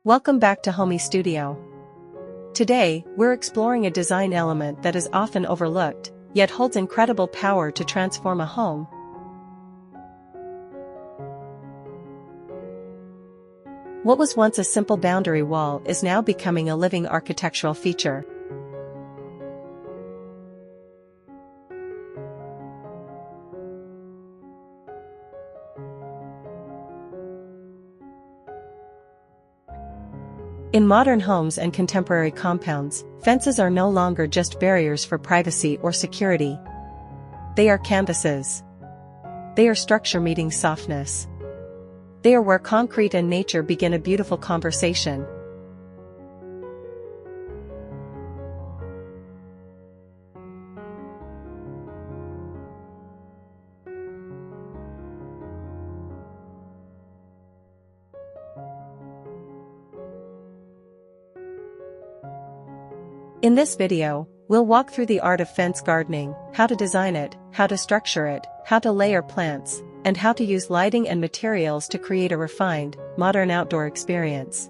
Welcome back to Homey Studio. Today, we're exploring a design element that is often overlooked, yet holds incredible power to transform a home. What was once a simple boundary wall is now becoming a living architectural feature. In modern homes and contemporary compounds, fences are no longer just barriers for privacy or security. They are canvases. They are structure meeting softness. They are where concrete and nature begin a beautiful conversation. In this video, we'll walk through the art of fence gardening, how to design it, how to structure it, how to layer plants, and how to use lighting and materials to create a refined, modern outdoor experience.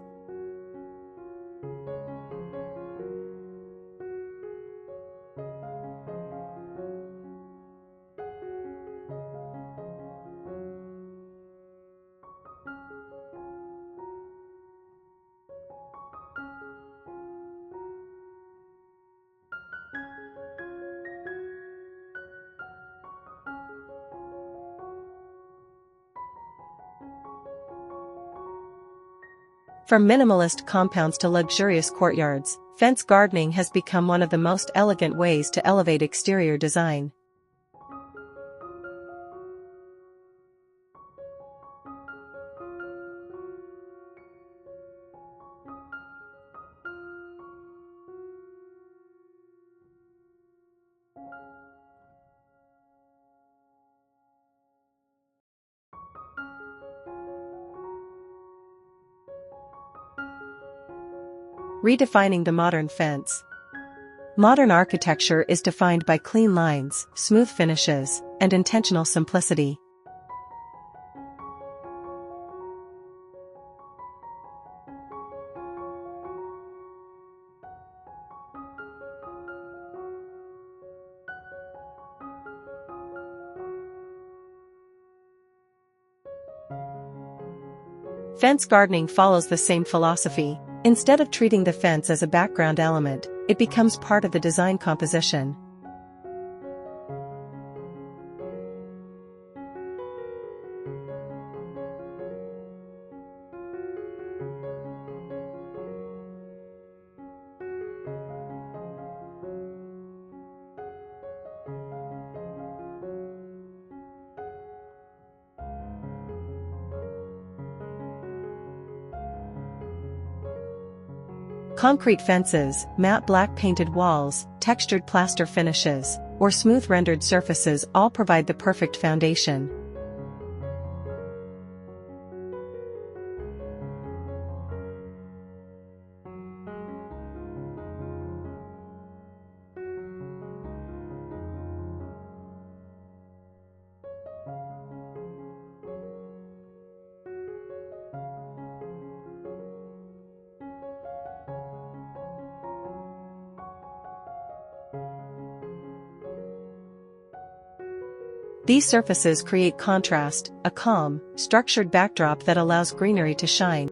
From minimalist compounds to luxurious courtyards, fence gardening has become one of the most elegant ways to elevate exterior design. Redefining the modern fence. Modern architecture is defined by clean lines, smooth finishes, and intentional simplicity. Fence gardening follows the same philosophy. Instead of treating the fence as a background element, it becomes part of the design composition. Concrete fences, matte black painted walls, textured plaster finishes, or smooth rendered surfaces all provide the perfect foundation. These surfaces create contrast, a calm, structured backdrop that allows greenery to shine.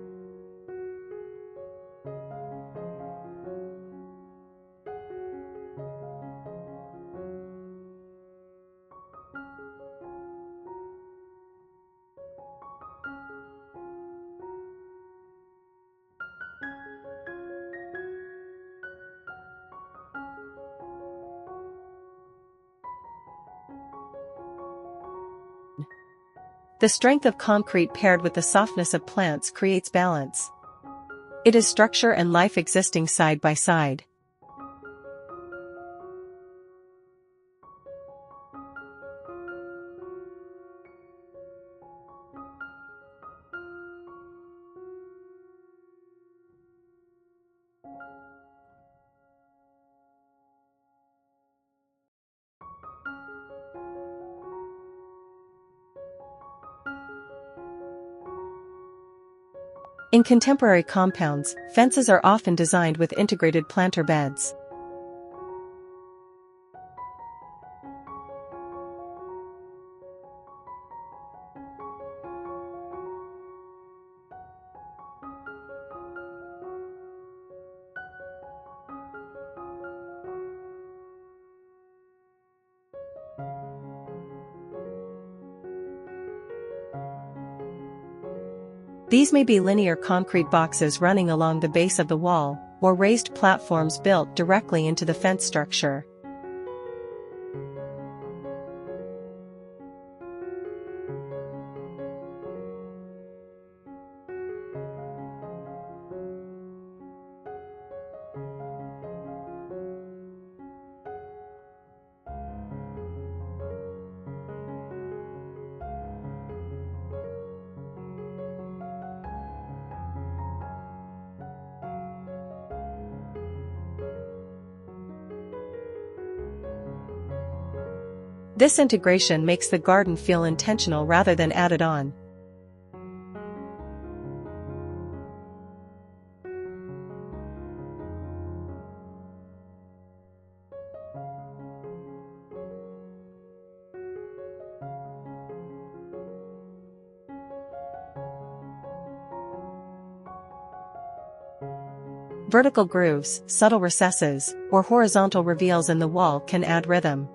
The strength of concrete paired with the softness of plants creates balance. It is structure and life existing side by side. In contemporary compounds, fences are often designed with integrated planter beds. These may be linear concrete boxes running along the base of the wall, or raised platforms built directly into the fence structure. This integration makes the garden feel intentional rather than added on. Vertical grooves, subtle recesses, or horizontal reveals in the wall can add rhythm.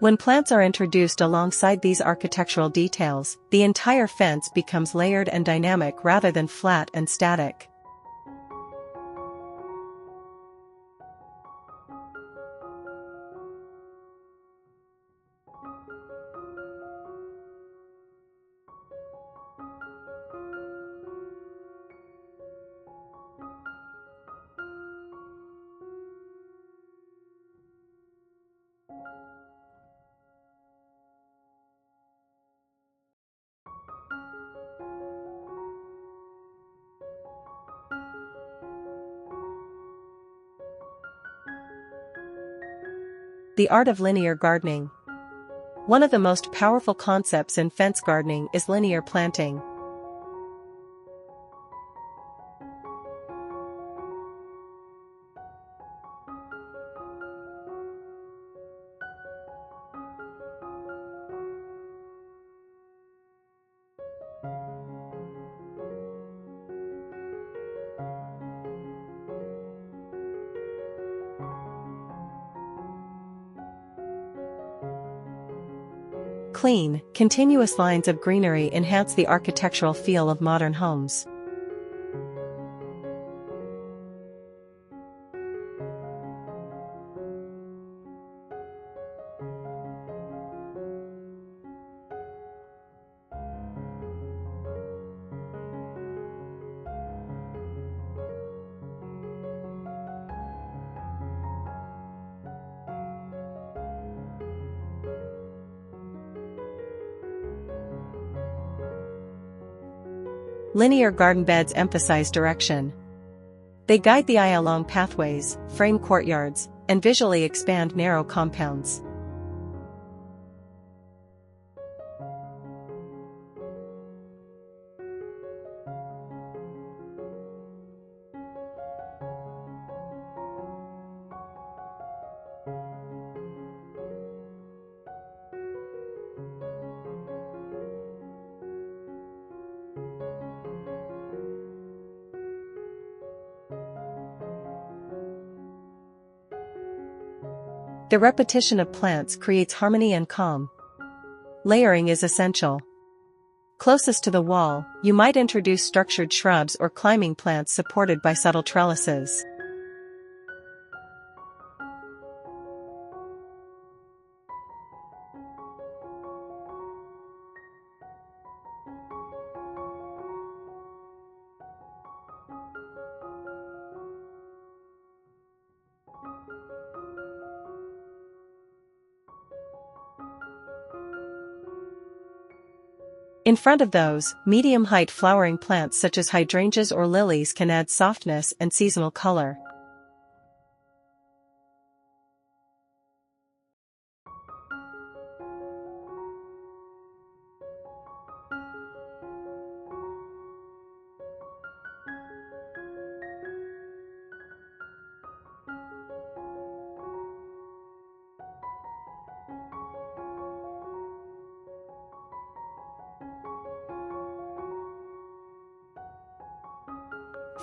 When plants are introduced alongside these architectural details, the entire fence becomes layered and dynamic rather than flat and static. The art of linear gardening. One of the most powerful concepts in fence gardening is linear planting. Clean, continuous lines of greenery enhance the architectural feel of modern homes. Linear garden beds emphasize direction. They guide the eye along pathways, frame courtyards, and visually expand narrow compounds. The repetition of plants creates harmony and calm. Layering is essential. Closest to the wall, you might introduce structured shrubs or climbing plants supported by subtle trellises. In front of those, medium-height flowering plants such as hydrangeas or lilies can add softness and seasonal color.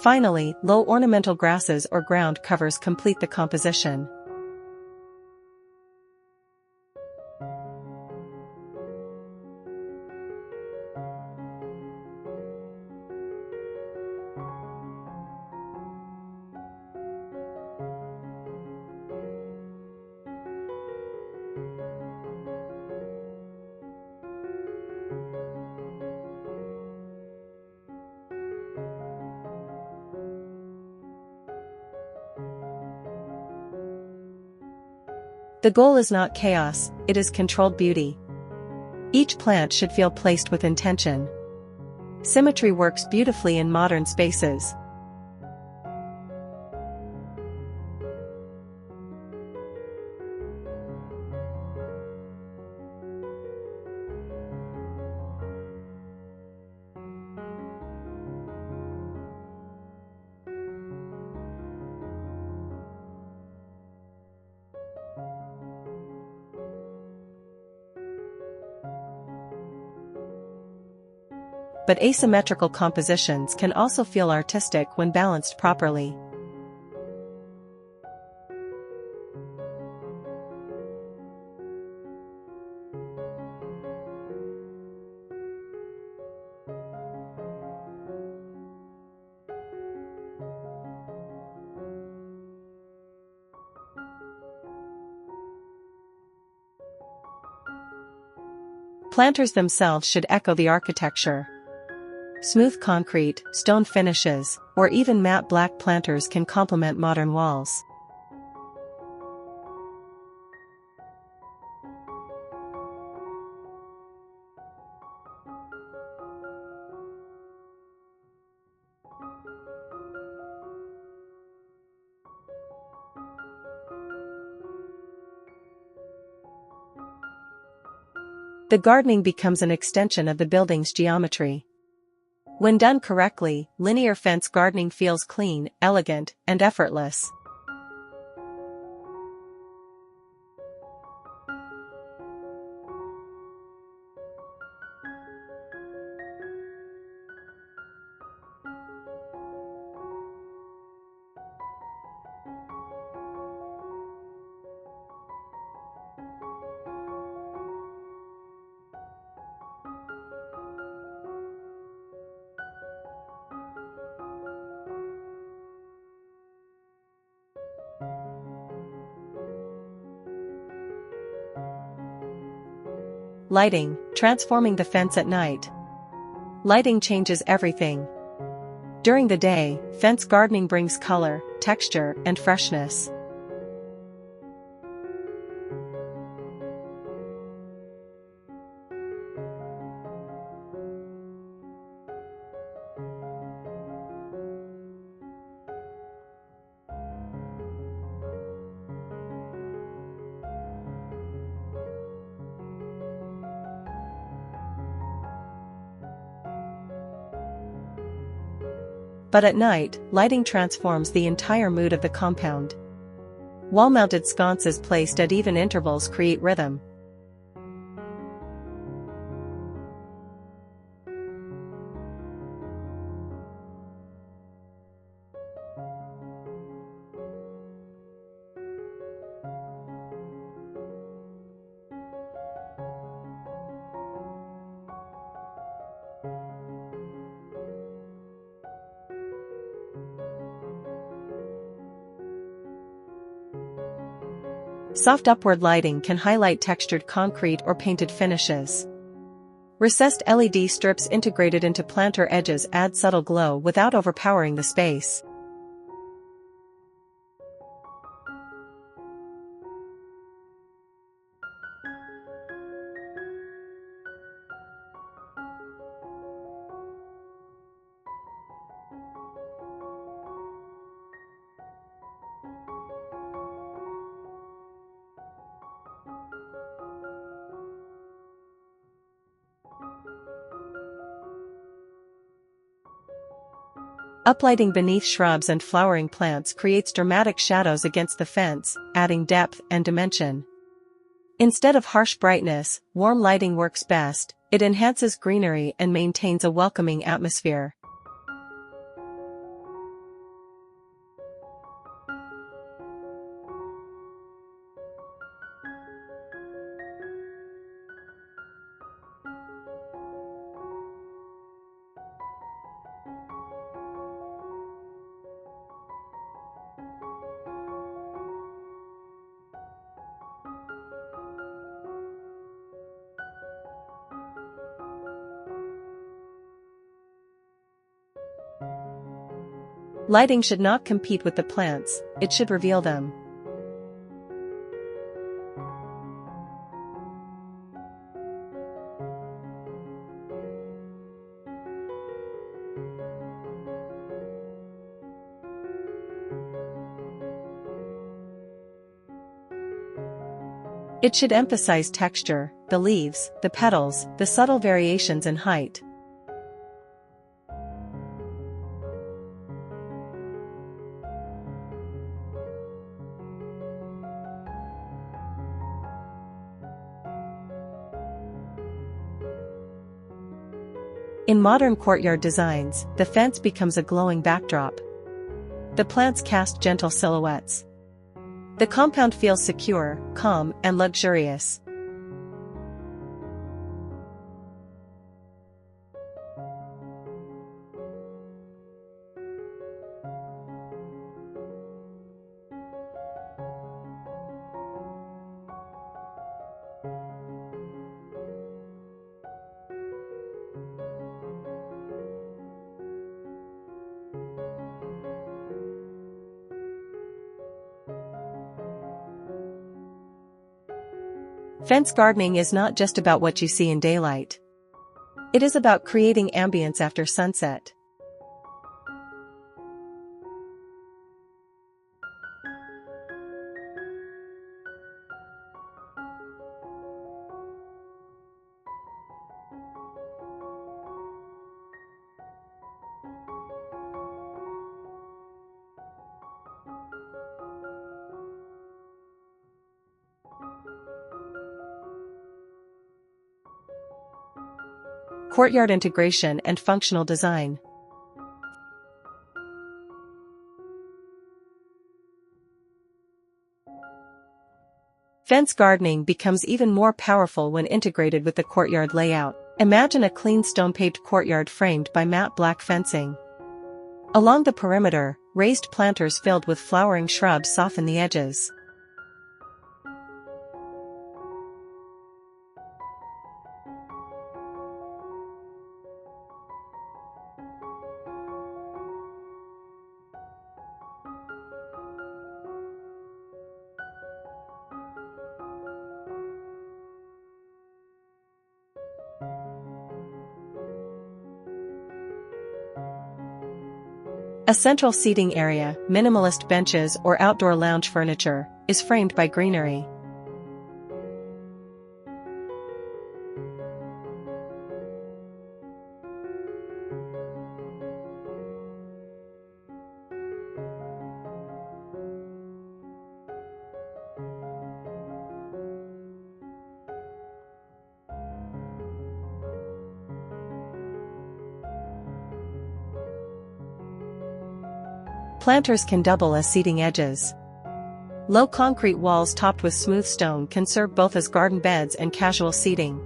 Finally, low ornamental grasses or ground covers complete the composition. The goal is not chaos, it is controlled beauty. Each plant should feel placed with intention. Symmetry works beautifully in modern spaces. But asymmetrical compositions can also feel artistic when balanced properly. Planters themselves should echo the architecture. Smooth concrete, stone finishes, or even matte black planters can complement modern walls. The gardening becomes an extension of the building's geometry. When done correctly, linear fence gardening feels clean, elegant, and effortless. Lighting, transforming the fence at night. Lighting changes everything. During the day, fence gardening brings color, texture, and freshness. But at night, lighting transforms the entire mood of the compound. Wall-mounted sconces placed at even intervals create rhythm. Soft upward lighting can highlight textured concrete or painted finishes. Recessed LED strips integrated into planter edges add subtle glow without overpowering the space. Uplighting beneath shrubs and flowering plants creates dramatic shadows against the fence, adding depth and dimension. Instead of harsh brightness, warm lighting works best. It enhances greenery and maintains a welcoming atmosphere. Lighting should not compete with the plants, it should reveal them. It should emphasize texture, the leaves, the petals, the subtle variations in height. In modern courtyard designs, the fence becomes a glowing backdrop. The plants cast gentle silhouettes. The compound feels secure, calm, and luxurious. Fence gardening is not just about what you see in daylight. It is about creating ambience after sunset. Courtyard integration and functional design. Fence gardening becomes even more powerful when integrated with the courtyard layout. Imagine a clean stone-paved courtyard framed by matte black fencing. Along the perimeter, raised planters filled with flowering shrubs soften the edges. A central seating area, minimalist benches or outdoor lounge furniture, is framed by greenery. Planters can double as seating edges. Low concrete walls topped with smooth stone can serve both as garden beds and casual seating.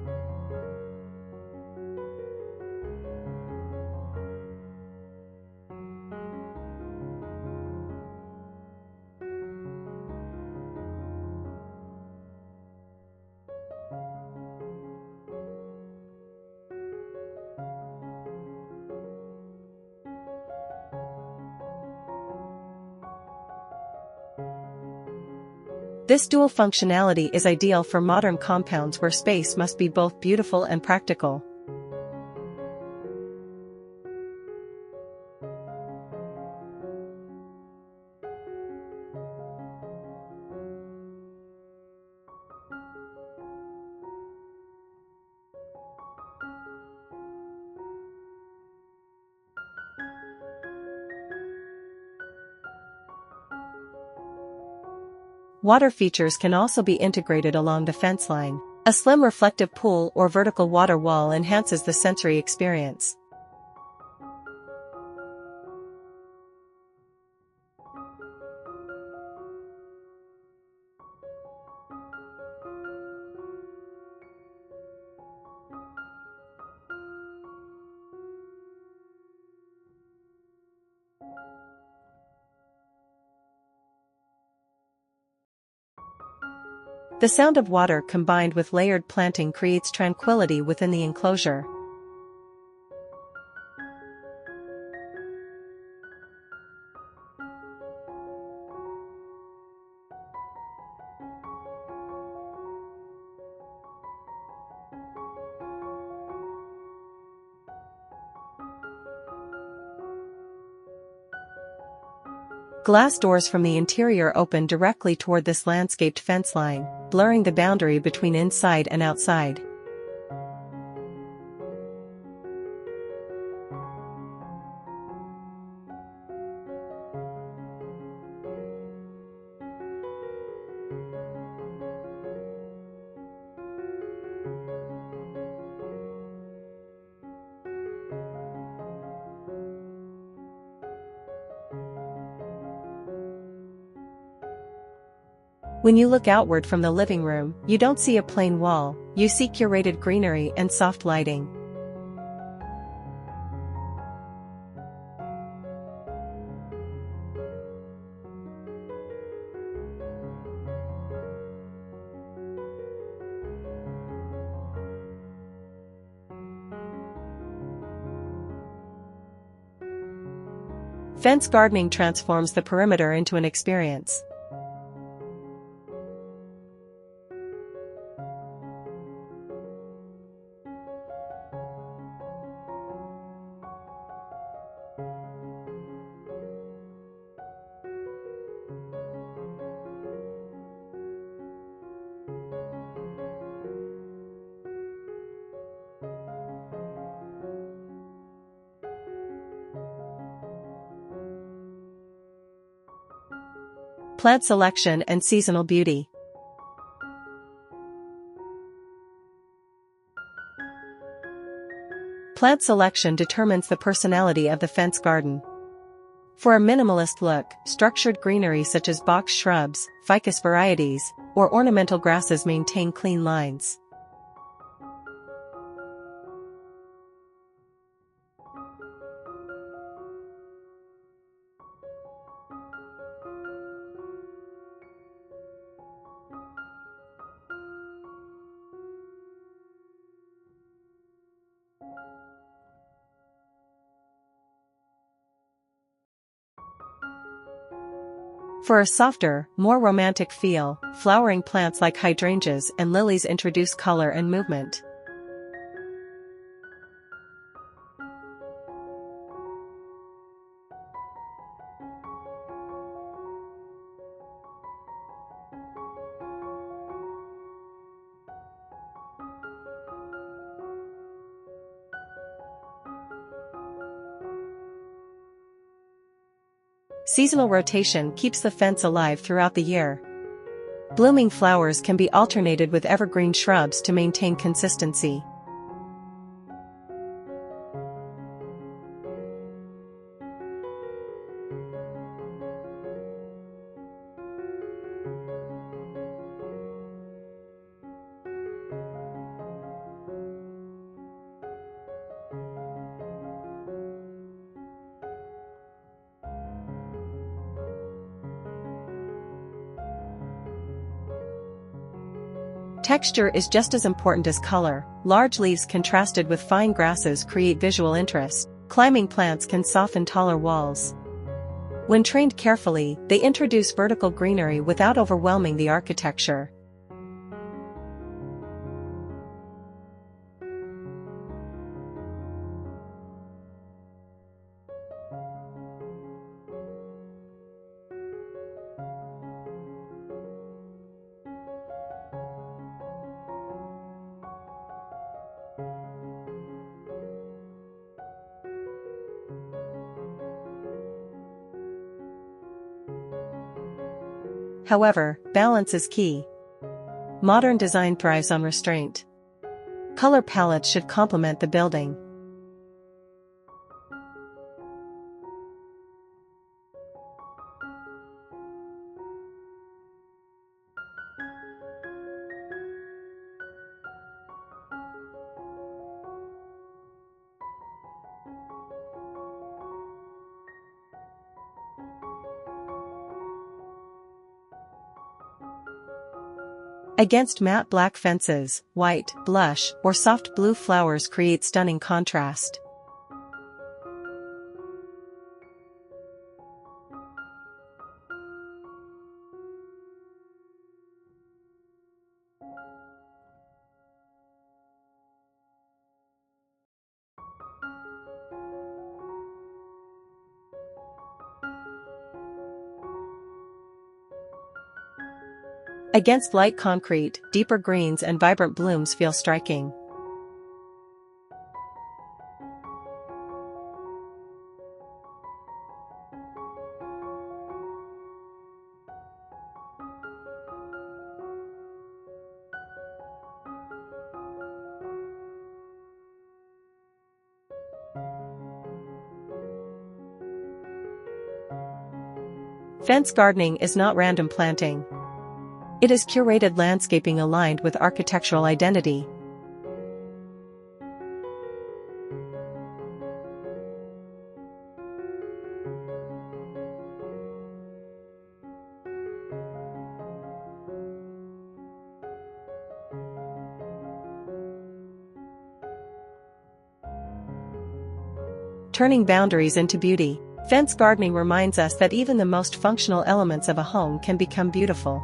This dual functionality is ideal for modern compounds where space must be both beautiful and practical. Water features can also be integrated along the fence line. A slim reflective pool or vertical water wall enhances the sensory experience. The sound of water combined with layered planting creates tranquility within the enclosure. Glass doors from the interior open directly toward this landscaped fence line, blurring the boundary between inside and outside. When you look outward from the living room, you don't see a plain wall, you see curated greenery and soft lighting. Fence gardening transforms the perimeter into an experience. Plant selection and seasonal beauty. Plant selection determines the personality of the fence garden. For a minimalist look, structured greenery such as box shrubs, ficus varieties, or ornamental grasses maintain clean lines. For a softer, more romantic feel, flowering plants like hydrangeas and lilies introduce color and movement. Seasonal rotation keeps the fence alive throughout the year. Blooming flowers can be alternated with evergreen shrubs to maintain consistency. Texture is just as important as color. Large leaves contrasted with fine grasses create visual interest. Climbing plants can soften taller walls. When trained carefully, they introduce vertical greenery without overwhelming the architecture. However, balance is key. Modern design thrives on restraint. Color palettes should complement the building. Against matte black fences, white, blush, or soft blue flowers create stunning contrast. Against light concrete, deeper greens and vibrant blooms feel striking. Fence gardening is not random planting. It is curated landscaping aligned with architectural identity. Turning boundaries into beauty. Fence gardening reminds us that even the most functional elements of a home can become beautiful.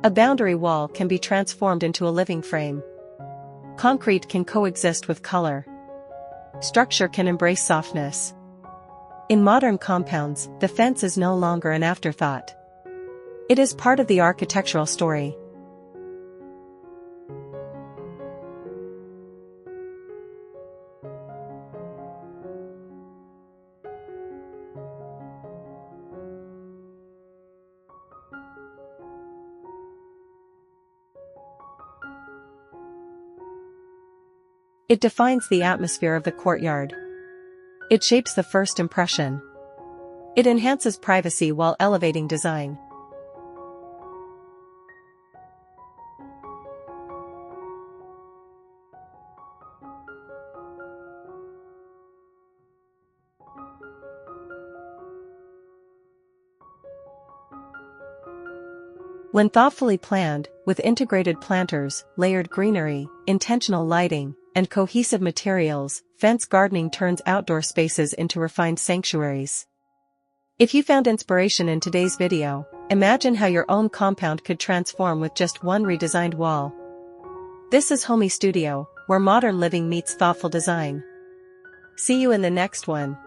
A boundary wall can be transformed into a living frame. Concrete can coexist with color. Structure can embrace softness. In modern compounds, the fence is no longer an afterthought. It is part of the architectural story. It defines the atmosphere of the courtyard. It shapes the first impression. It enhances privacy while elevating design. When thoughtfully planned, with integrated planters, layered greenery, intentional lighting, and cohesive materials, fence gardening turns outdoor spaces into refined sanctuaries. If you found inspiration in today's video, imagine how your own compound could transform with just one redesigned wall. This is Homey Studio, where modern living meets thoughtful design. See you in the next one.